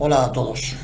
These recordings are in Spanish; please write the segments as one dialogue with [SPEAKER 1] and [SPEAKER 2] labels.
[SPEAKER 1] Hola a todos.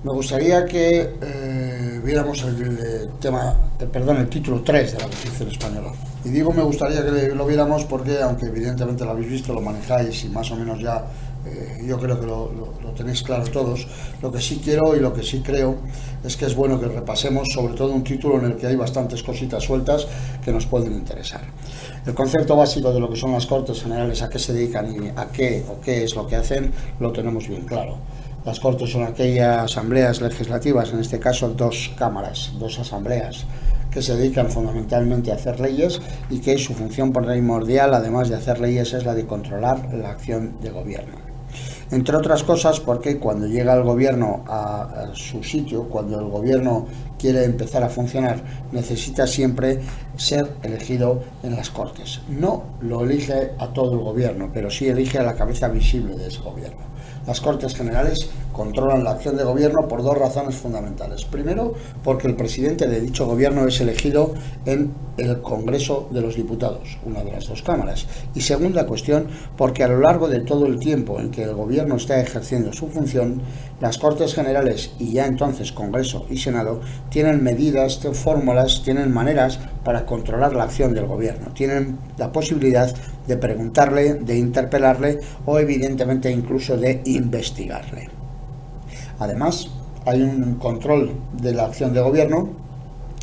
[SPEAKER 1] Me gustaría que viéramos el tema, el título 3 de la Constitución Española. Y digo me gustaría que lo viéramos porque, aunque evidentemente lo habéis visto, lo manejáis y más o menos ya yo creo que lo tenéis claro todos, lo que sí quiero y lo que sí creo es que es bueno que repasemos sobre todo un título en el que hay bastantes cositas sueltas que nos pueden interesar. El concepto básico de lo que son las Cortes Generales, a qué se dedican y a qué o qué es lo que hacen, lo tenemos bien claro. Las Cortes son aquellas asambleas legislativas, en este caso dos cámaras, dos asambleas, que se dedican fundamentalmente a hacer leyes y que su función primordial, además de hacer leyes, es la de controlar la acción de gobierno. Entre otras cosas porque cuando llega el gobierno a su sitio, cuando el gobierno quiere empezar a funcionar, necesita siempre ser elegido en las Cortes. No lo elige a todo el gobierno, pero sí elige a la cabeza visible de ese gobierno. Las Cortes Generales controlan la acción de gobierno por dos razones fundamentales. Primero, porque el presidente de dicho gobierno es elegido en el Congreso de los Diputados, una de las dos cámaras. Y segunda cuestión, porque a lo largo de todo el tiempo en que el gobierno está ejerciendo su función, las Cortes Generales y ya entonces Congreso y Senado tienen medidas, fórmulas, tienen maneras para controlar la acción del gobierno. Tienen la posibilidad de preguntarle, de interpelarle o evidentemente incluso de investigarle. Además, hay un control de la acción de gobierno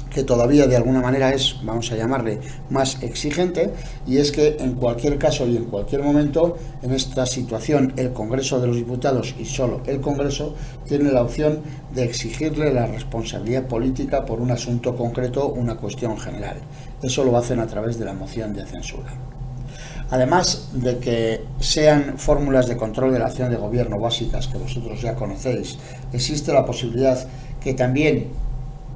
[SPEAKER 1] que todavía de alguna manera es, vamos a llamarle, más exigente, y es que en cualquier caso y en cualquier momento, en esta situación, el Congreso de los Diputados y solo el Congreso tiene la opción de exigirle la responsabilidad política por un asunto concreto, una cuestión general. Eso lo hacen a través de la moción de censura. Además de que sean fórmulas de control de la acción de gobierno básicas que vosotros ya conocéis, existe la posibilidad que también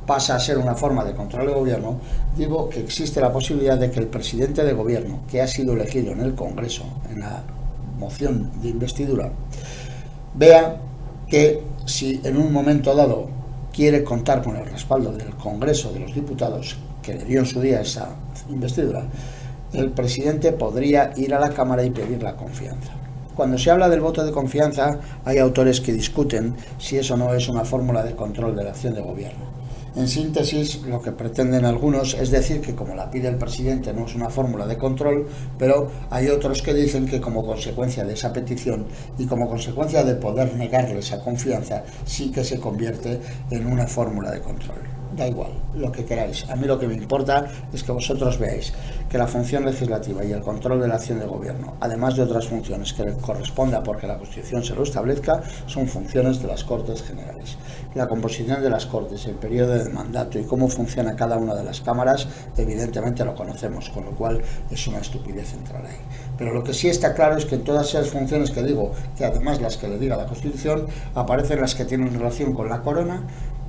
[SPEAKER 1] pasa a ser una forma de control de gobierno. Digo que existe la posibilidad de que el presidente de gobierno, que ha sido elegido en el Congreso, en la moción de investidura, vea que si en un momento dado quiere contar con el respaldo del Congreso de los Diputados, que le dio en su día esa investidura, el presidente podría ir a la Cámara y pedir la confianza. Cuando se habla del voto de confianza, hay autores que discuten si eso no es una fórmula de control de la acción de gobierno. En síntesis, lo que pretenden algunos es decir que como la pide el presidente no es una fórmula de control, pero hay otros que dicen que como consecuencia de esa petición y como consecuencia de poder negarle esa confianza, sí que se convierte en una fórmula de control. Da igual, lo que queráis. A mí lo que me importa es que vosotros veáis que la función legislativa y el control de la acción de gobierno, además de otras funciones que le corresponda porque la Constitución se lo establezca, son funciones de las Cortes Generales. La composición de las Cortes, el periodo de mandato y cómo funciona cada una de las cámaras, evidentemente lo conocemos, con lo cual es una estupidez entrar ahí. Pero lo que sí está claro es que en todas esas funciones que digo, que además las que le diga la Constitución, aparecen las que tienen relación con la corona,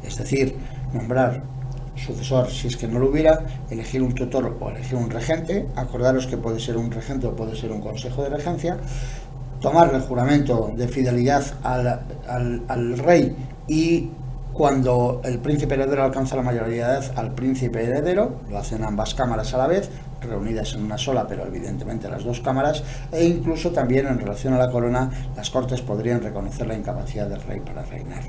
[SPEAKER 1] es decir, nombrar sucesor si es que no lo hubiera, elegir un tutor o elegir un regente. Acordaros que puede ser un regente o puede ser un consejo de regencia, tomarle juramento de fidelidad al rey y cuando el príncipe heredero alcanza la mayoría de edad al príncipe heredero, lo hacen ambas cámaras a la vez, reunidas en una sola, pero evidentemente las dos cámaras, e incluso también en relación a la corona, las Cortes podrían reconocer la incapacidad del rey para reinar.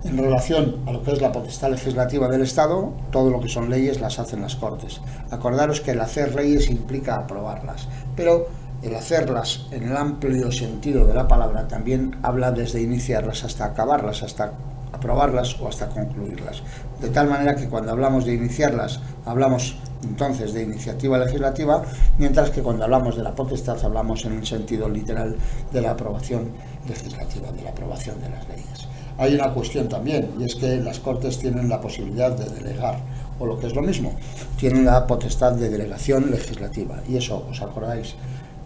[SPEAKER 1] En relación a lo que es la potestad legislativa del Estado, todo lo que son leyes las hacen las Cortes. Acordaros que el hacer leyes implica aprobarlas, pero el hacerlas en el amplio sentido de la palabra también habla desde iniciarlas hasta acabarlas, hasta aprobarlas o hasta concluirlas. De tal manera que cuando hablamos de iniciarlas, hablamos entonces de iniciativa legislativa, mientras que cuando hablamos de la potestad hablamos en el sentido literal de la aprobación legislativa, de la aprobación de las leyes. Hay una cuestión también, y es que las Cortes tienen la posibilidad de delegar, o lo que es lo mismo, tienen la potestad de delegación legislativa, y eso, ¿os acordáis?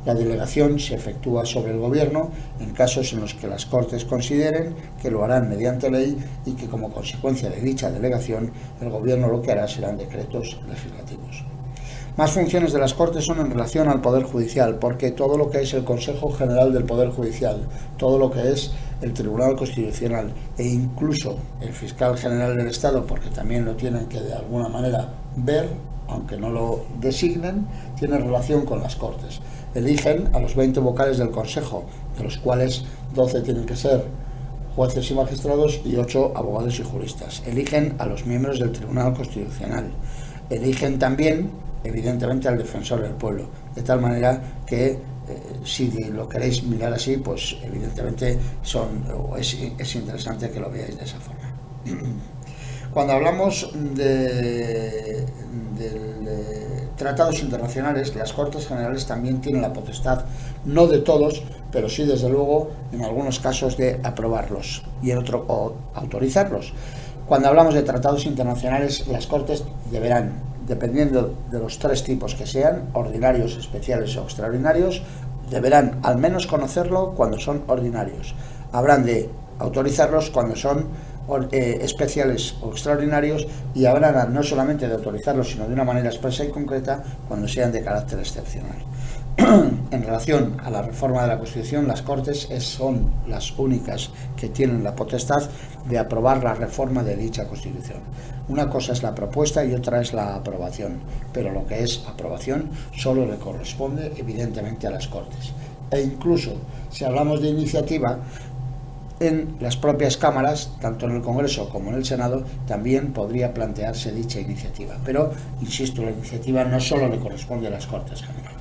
[SPEAKER 1] La delegación se efectúa sobre el gobierno en casos en los que las Cortes consideren que lo harán mediante ley y que como consecuencia de dicha delegación el gobierno lo que hará serán decretos legislativos. Más funciones de las Cortes son en relación al Poder Judicial, porque todo lo que es el Consejo General del Poder Judicial, todo lo que es el Tribunal Constitucional e incluso el Fiscal General del Estado, porque también lo tienen que de alguna manera ver, aunque no lo designen, tiene relación con las Cortes. Eligen a los 20 vocales del Consejo, de los cuales 12 tienen que ser jueces y magistrados y 8 abogados y juristas. Eligen a los miembros del Tribunal Constitucional. Eligen también, evidentemente, al defensor del pueblo, de tal manera que si lo queréis mirar así, pues evidentemente es interesante que lo veáis de esa forma. Cuando hablamos de tratados internacionales, las Cortes Generales también tienen la potestad, no de todos, pero sí desde luego en algunos casos de aprobarlos y en otros autorizarlos. Cuando hablamos de tratados internacionales, las Cortes deberán, dependiendo de los 3 tipos que sean, ordinarios, especiales o extraordinarios, deberán al menos conocerlo cuando son ordinarios. Habrán de autorizarlos cuando son especiales o extraordinarios, y habrán no solamente de autorizarlos, sino de una manera expresa y concreta cuando sean de carácter excepcional. En relación a la reforma de la Constitución, las Cortes son las únicas que tienen la potestad de aprobar la reforma de dicha Constitución. Una cosa es la propuesta y otra es la aprobación, pero lo que es aprobación solo le corresponde evidentemente a las Cortes. E incluso si hablamos de iniciativa, en las propias cámaras, tanto en el Congreso como en el Senado, también podría plantearse dicha iniciativa. Pero, insisto, la iniciativa no solo le corresponde a las Cortes Generales.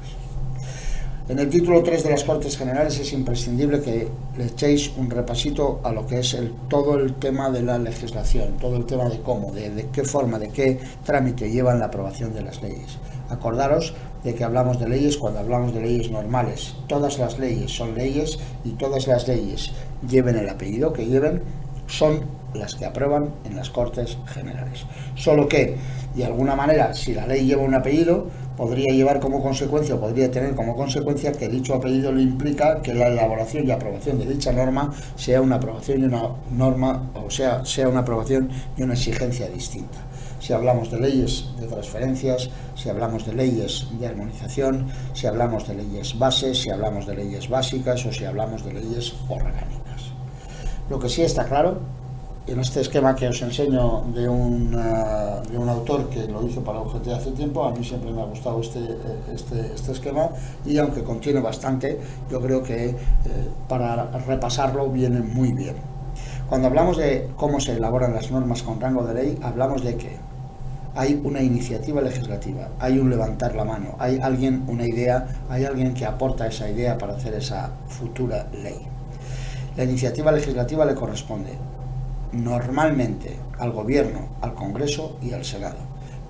[SPEAKER 1] En el título 3 de las Cortes Generales es imprescindible que le echéis un repasito a lo que es todo el tema de la legislación, todo el tema de cómo, de qué forma, de qué trámite llevan la aprobación de las leyes. Acordaros de que hablamos de leyes cuando hablamos de leyes normales. Todas las leyes son leyes y todas las leyes, lleven el apellido que lleven, son las que aprueban en las Cortes Generales. Solo que, de alguna manera, si la ley lleva un apellido, podría llevar como consecuencia, o podría tener como consecuencia, que dicho apellido le implica que la elaboración y aprobación de dicha norma sea una aprobación y una norma, o sea una aprobación y una exigencia distinta. Si hablamos de leyes de transferencias, si hablamos de leyes de armonización, si hablamos de leyes bases, si hablamos de leyes básicas o si hablamos de leyes orgánicas. Lo que sí está claro, en este esquema que os enseño de un autor que lo hizo para UGT hace tiempo, a mí siempre me ha gustado este esquema, y aunque contiene bastante, yo creo que para repasarlo viene muy bien. Cuando hablamos de cómo se elaboran las normas con rango de ley, hablamos de que hay una iniciativa legislativa, hay un levantar la mano, hay alguien, una idea, hay alguien que aporta esa idea para hacer esa futura ley. La iniciativa legislativa le corresponde normalmente al Gobierno, al Congreso y al Senado,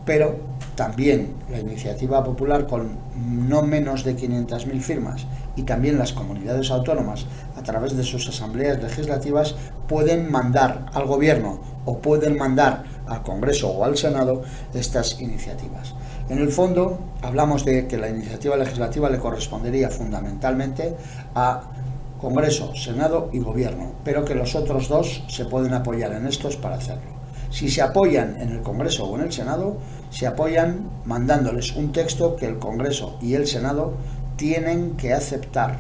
[SPEAKER 1] pero también la iniciativa popular con no menos de 500.000 firmas y también las comunidades autónomas a través de sus asambleas legislativas pueden mandar al Gobierno o pueden mandar al Congreso o al Senado estas iniciativas. En el fondo hablamos de que la iniciativa legislativa le correspondería fundamentalmente a Congreso, Senado y Gobierno, pero que los otros 2 se pueden apoyar en estos para hacerlo. Si se apoyan en el Congreso o en el Senado, se apoyan mandándoles un texto que el Congreso y el Senado tienen que aceptar,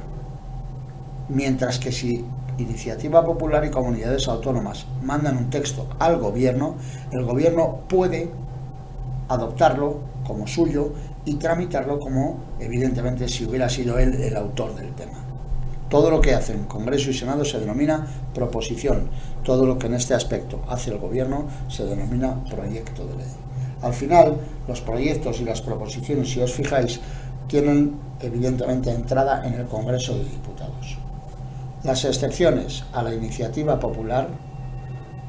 [SPEAKER 1] mientras que si Iniciativa Popular y comunidades autónomas mandan un texto al Gobierno, el Gobierno puede adoptarlo como suyo y tramitarlo como, evidentemente, si hubiera sido él el autor del tema. Todo lo que hacen Congreso y Senado se denomina proposición. Todo lo que en este aspecto hace el Gobierno se denomina proyecto de ley. Al final, los proyectos y las proposiciones, si os fijáis, tienen evidentemente entrada en el Congreso de Diputados. Las excepciones a la iniciativa popular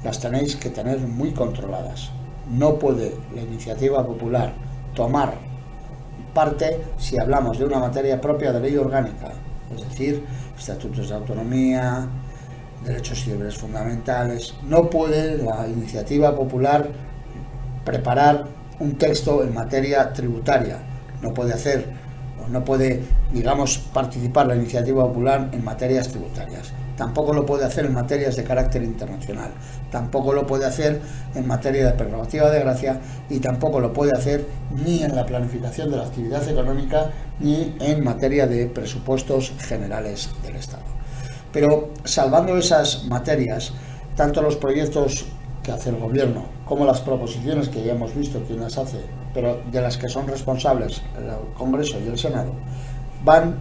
[SPEAKER 1] las tenéis que tener muy controladas. No puede la iniciativa popular tomar parte si hablamos de una materia propia de ley orgánica, es decir, estatutos de autonomía, derechos y deberes fundamentales. No puede la iniciativa popular preparar un texto en materia tributaria. No puede, digamos, participar la iniciativa popular en materias tributarias. Tampoco lo puede hacer en materias de carácter internacional. Tampoco lo puede hacer en materia de prerrogativa de gracia y tampoco lo puede hacer ni en la planificación de la actividad económica ni en materia de presupuestos generales del Estado. Pero salvando esas materias, tanto los proyectos que hace el Gobierno como las proposiciones que ya hemos visto quién las hace, pero de las que son responsables el Congreso y el Senado, van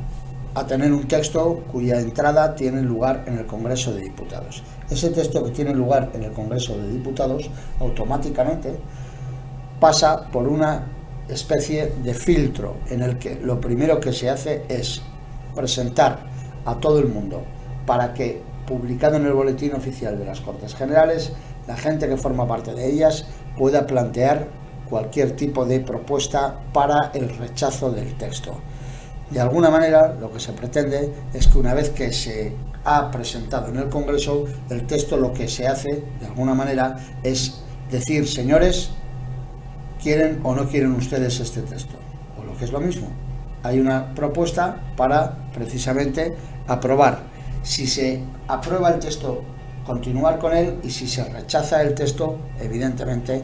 [SPEAKER 1] a tener un texto cuya entrada tiene lugar en el Congreso de Diputados. Ese texto que tiene lugar en el Congreso de Diputados automáticamente pasa por una especie de filtro en el que lo primero que se hace es presentar a todo el mundo para que, publicado en el Boletín Oficial de las Cortes Generales, la gente que forma parte de ellas pueda plantear cualquier tipo de propuesta para el rechazo del texto. De alguna manera, lo que se pretende es que una vez que se ha presentado en el Congreso, el texto, lo que se hace, de alguna manera, es decir, señores, ¿quieren o no quieren ustedes este texto? O lo que es lo mismo, hay una propuesta para precisamente aprobar. Si se aprueba el texto, continuar con él, y si se rechaza el texto, evidentemente,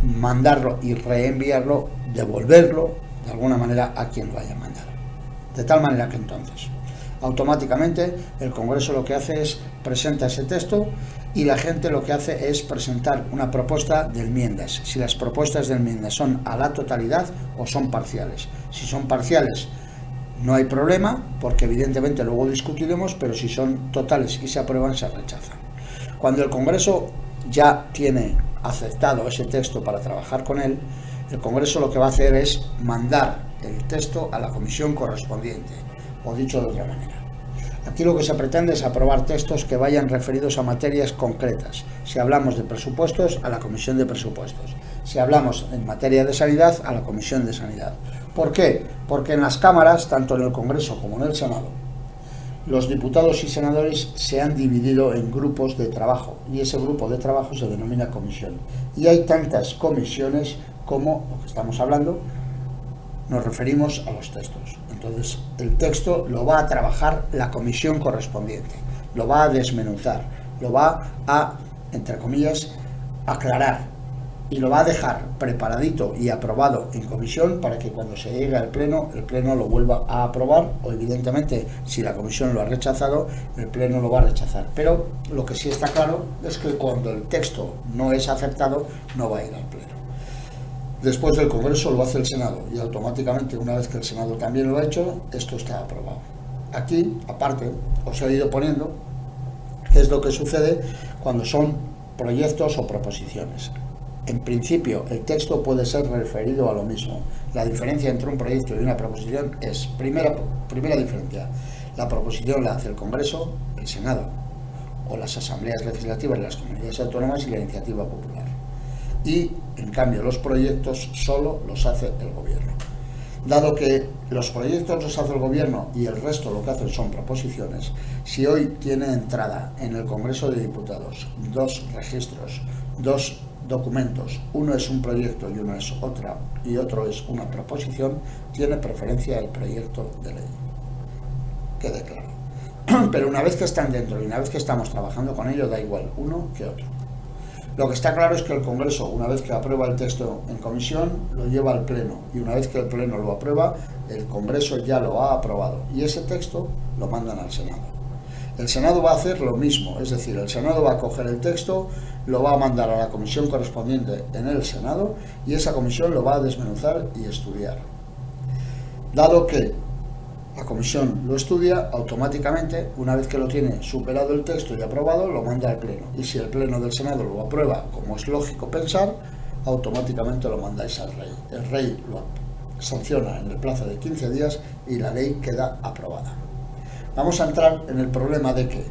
[SPEAKER 1] mandarlo y reenviarlo, devolverlo de alguna manera a quien lo haya mandado. De tal manera que entonces, automáticamente, el Congreso lo que hace es presenta ese texto y la gente lo que hace es presentar una propuesta de enmiendas. Si las propuestas de enmiendas son a la totalidad o son parciales. Si son parciales, no hay problema, porque evidentemente luego discutiremos, pero si son totales y se aprueban, se rechazan. Cuando el Congreso ya tiene aceptado ese texto para trabajar con él, el Congreso lo que va a hacer es mandar el texto a la comisión correspondiente, o dicho de otra manera. Aquí lo que se pretende es aprobar textos que vayan referidos a materias concretas. Si hablamos de presupuestos, a la Comisión de Presupuestos. Si hablamos en materia de sanidad, a la Comisión de Sanidad. ¿Por qué? Porque en las cámaras, tanto en el Congreso como en el Senado, los diputados y senadores se han dividido en grupos de trabajo, y ese grupo de trabajo se denomina comisión. Y hay tantas comisiones como, lo que estamos hablando, nos referimos a los textos. Entonces, el texto lo va a trabajar la comisión correspondiente, lo va a desmenuzar, lo va a, entre comillas, aclarar, y lo va a dejar preparadito y aprobado en comisión para que cuando se llegue al pleno, el pleno lo vuelva a aprobar, o evidentemente, si la comisión lo ha rechazado, el pleno lo va a rechazar. Pero lo que sí está claro es que cuando el texto no es aceptado, no va a ir al pleno. Después del Congreso lo hace el Senado, y automáticamente, una vez que el Senado también lo ha hecho, esto está aprobado. Aquí, aparte, os he ido poniendo qué es lo que sucede cuando son proyectos o proposiciones. En principio, el texto puede ser referido a lo mismo. La diferencia entre un proyecto y una proposición es, primera diferencia, la proposición la hace el Congreso, el Senado, o las asambleas legislativas de las comunidades autónomas y la iniciativa popular. Y, en cambio, los proyectos solo los hace el Gobierno. Dado que los proyectos los hace el Gobierno y el resto lo que hacen son proposiciones, si hoy tiene entrada en el Congreso de Diputados dos registros, dos documentos, uno es un proyecto y uno es otra, y otro es una proposición, tiene preferencia el proyecto de ley. Quede claro. Pero una vez que están dentro y una vez que estamos trabajando con ello, da igual uno que otro. Lo que está claro es que el Congreso, una vez que aprueba el texto en comisión, lo lleva al Pleno, y una vez que el Pleno lo aprueba, el Congreso ya lo ha aprobado, y ese texto lo mandan al Senado. El Senado va a hacer lo mismo, es decir, el Senado va a coger el texto, lo va a mandar a la comisión correspondiente en el Senado, y esa comisión lo va a desmenuzar y estudiar. Dado que la comisión lo estudia, automáticamente, una vez que lo tiene superado el texto y aprobado, lo manda al Pleno. Y si el Pleno del Senado lo aprueba, como es lógico pensar, automáticamente lo mandáis al Rey. El Rey lo sanciona en el plazo de 15 días y la ley queda aprobada. Vamos a entrar en el problema de que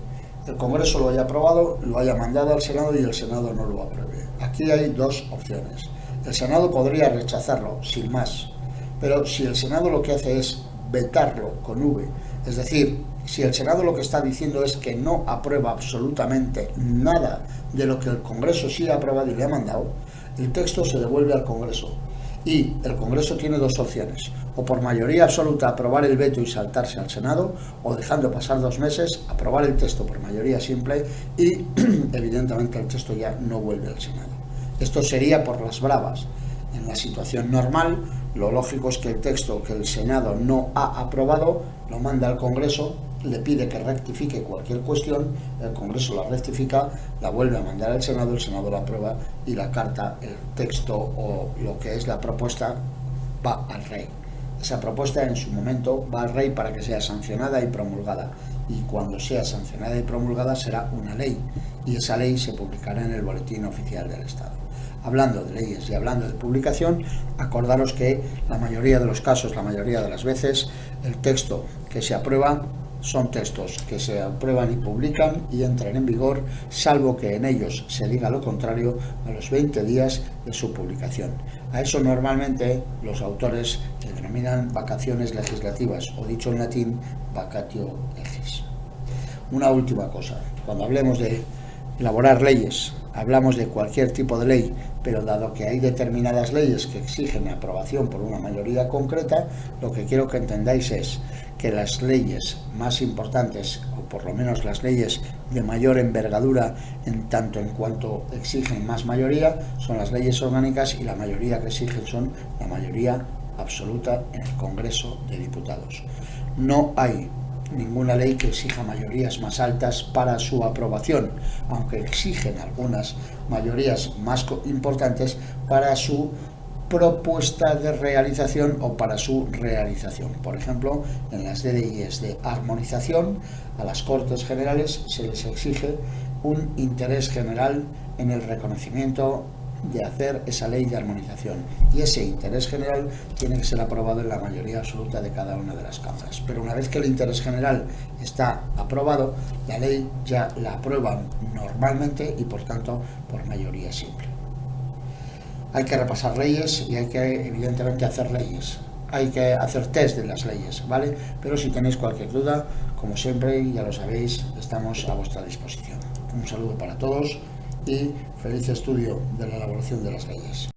[SPEAKER 1] el Congreso lo haya aprobado, lo haya mandado al Senado y el Senado no lo apruebe. Aquí hay dos opciones. El Senado podría rechazarlo, sin más. Pero si el Senado lo que hace es vetarlo con V, es decir, si el Senado lo que está diciendo es que no aprueba absolutamente nada de lo que el Congreso sí ha aprobado y le ha mandado, el texto se devuelve al Congreso. Y el Congreso tiene dos opciones: o por mayoría absoluta aprobar el veto y saltarse al Senado, o dejando pasar 2 meses, aprobar el texto por mayoría simple y evidentemente el texto ya no vuelve al Senado. Esto sería por las bravas. En la situación normal, lo lógico es que el texto que el Senado no ha aprobado lo manda al Congreso, le pide que rectifique cualquier cuestión, el Congreso la rectifica, la vuelve a mandar al Senado, el Senado la aprueba y la carta, el texto o lo que es la propuesta va al Rey. Esa propuesta en su momento va al rey para que sea sancionada y promulgada, y cuando sea sancionada y promulgada será una ley, y esa ley se publicará en el Boletín Oficial del Estado. Hablando de leyes y hablando de publicación, acordaros que la mayoría de los casos, la mayoría de las veces, el texto que se aprueba son textos que se aprueban y publican y entran en vigor, salvo que en ellos se diga lo contrario, a los 20 días de su publicación. A eso normalmente los autores le denominan vacaciones legislativas, o dicho en latín, vacatio legis. Una última cosa, cuando hablemos de elaborar leyes, hablamos de cualquier tipo de ley, pero dado que hay determinadas leyes que exigen aprobación por una mayoría concreta, lo que quiero que entendáis es que las leyes más importantes, o por lo menos las leyes de mayor envergadura en tanto en cuanto exigen más mayoría, son las leyes orgánicas, y la mayoría que exigen son la mayoría absoluta en el Congreso de Diputados. No hay ninguna ley que exija mayorías más altas para su aprobación, aunque exigen algunas mayorías más importantes para su propuesta de realización o para su realización. Por ejemplo, en las leyes de armonización, a las Cortes Generales se les exige un interés general en el reconocimiento de hacer esa ley de armonización, y ese interés general tiene que ser aprobado en la mayoría absoluta de cada una de las cámaras. Pero una vez que el interés general está aprobado, la ley ya la aprueban normalmente y por tanto por mayoría simple. Hay que repasar leyes y hay que evidentemente hacer leyes, hay que hacer test de las leyes, ¿vale? Pero si tenéis cualquier duda, como siempre, ya lo sabéis, estamos a vuestra disposición. Un saludo para todos y feliz estudio de la elaboración de las leyes.